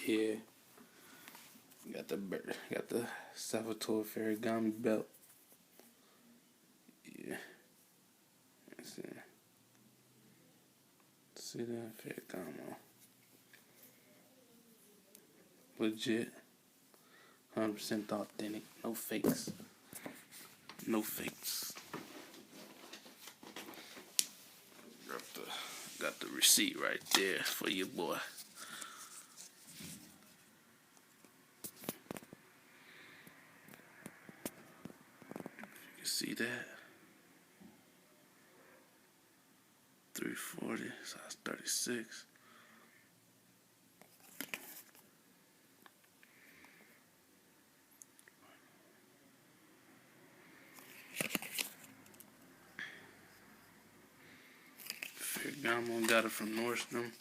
Yeah, got the Salvatore Ferragamo belt. Yeah, that's it. See that Ferragamo, legit, 100% authentic, no fakes, no fakes. Got the receipt right there for your boy. You see that? 340, size 36. Ferragamo, got it from Nordstrom.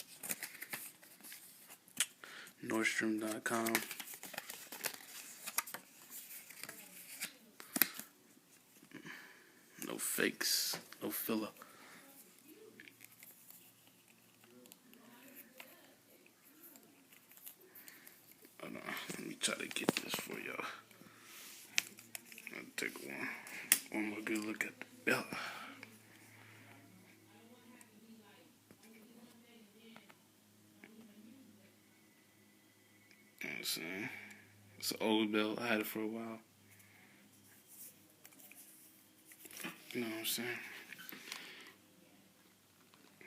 Nordstrom.com. No fakes, no filler. Hold on, let me try to get this for y'all. I'll take one more good look at the belt. You know what I'm saying? It's an old belt. I had it for a while. You know what I'm saying?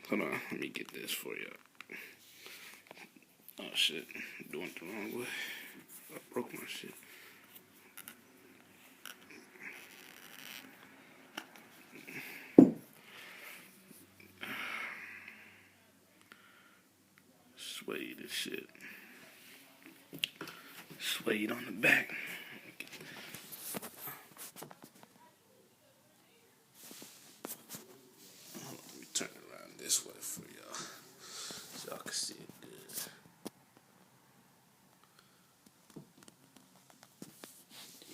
Hold on, let me get this for y'all. Oh shit, I'm doing it the wrong way. I broke my shit. Suede and shit. Suede on the back. Let me turn it around this way for y'all, so y'all can see it good.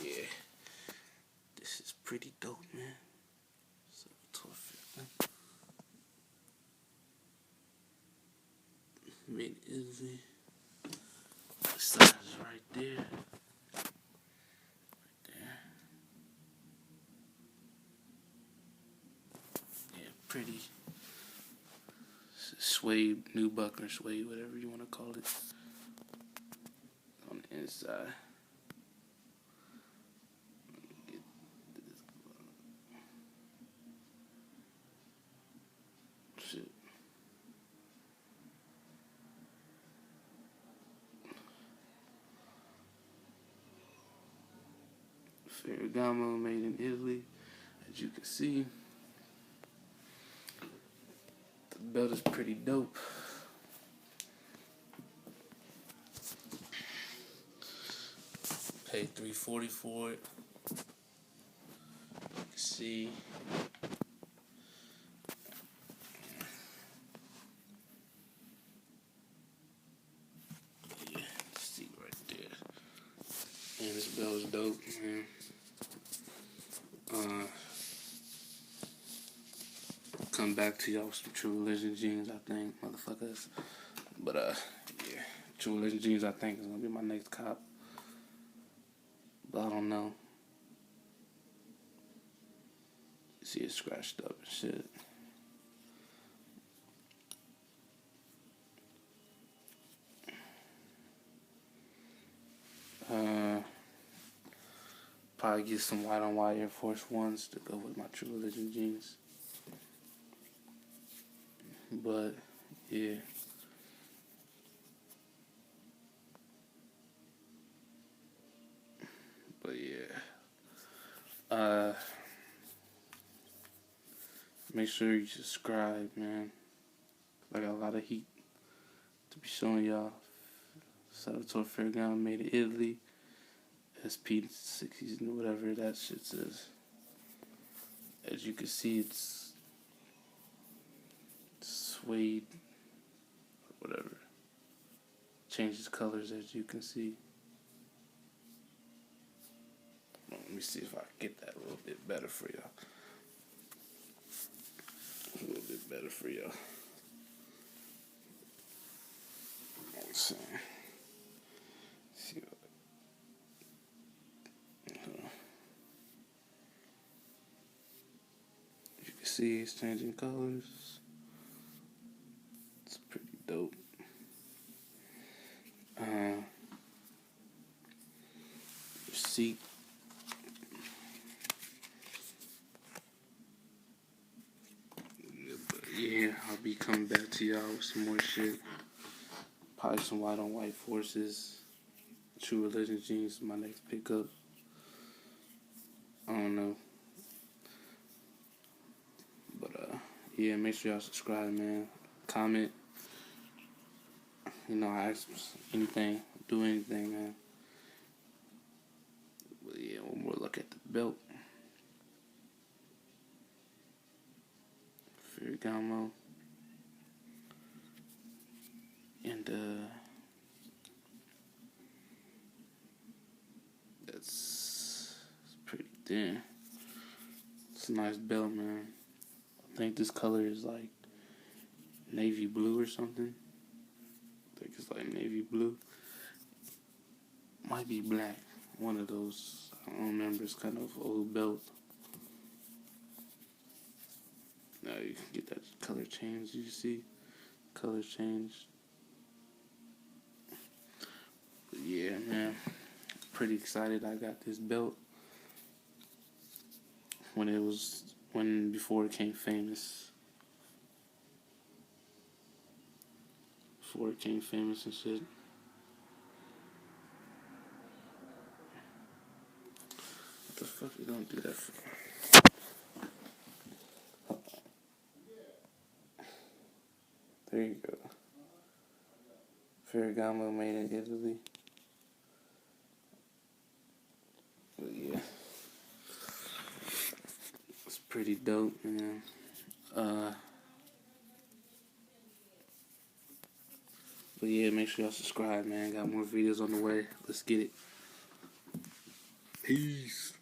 Yeah, this is pretty dope, man. Made it easy. The size is right there. Right there. Yeah, pretty. Suede, new buckler suede, whatever you want to call it. On the inside. Get this. Shit. Ferragamo, made in Italy. As you can see, the belt is pretty dope. Paid $340 for it. You can see. Yeah, see right there. And this belt is dope, man. Come back to y'all with some True Religion jeans, I think, motherfuckers. But yeah, True Religion jeans, I think, is gonna be my next cop. But I don't know. See it scratched up and shit. Probably get some white on white Air Force Ones to go with my True Religion jeans. But yeah. But yeah. Make sure you subscribe, man. I got a lot of heat to be showing y'all. Salvatore Ferragamo, made in Italy. SP60s and whatever that shit says. As you can see, it's suede, whatever. Changes colors, as you can see. Let me see if I can get that a little bit better for y'all. A little bit better for y'all. see what, you can see it's changing colors. It's pretty dope. Seat. Yeah, I'll be coming back to y'all with some more shit. Probably some white on white forces. True Religion jeans, my next pickup. I don't know. But yeah, make sure y'all subscribe, man. Comment. You know, I ask anything, do anything, man. But yeah, one more look at the belt. Ferragamo. And it's pretty thin. It's a nice belt, man. I think this color is like navy blue or something. I think it's like navy blue. Might be black. One of those. I don't remember. It's kind of old belt. Now you can get that color change. You see, color change. But yeah, man. Pretty excited. I got this belt before it became famous. Before it became famous and shit. What the fuck you gonna do that for? There you go. Ferragamo made in Italy. But yeah. It's pretty dope, man. But yeah, make sure y'all subscribe, man. Got more videos on the way. Let's get it. Peace.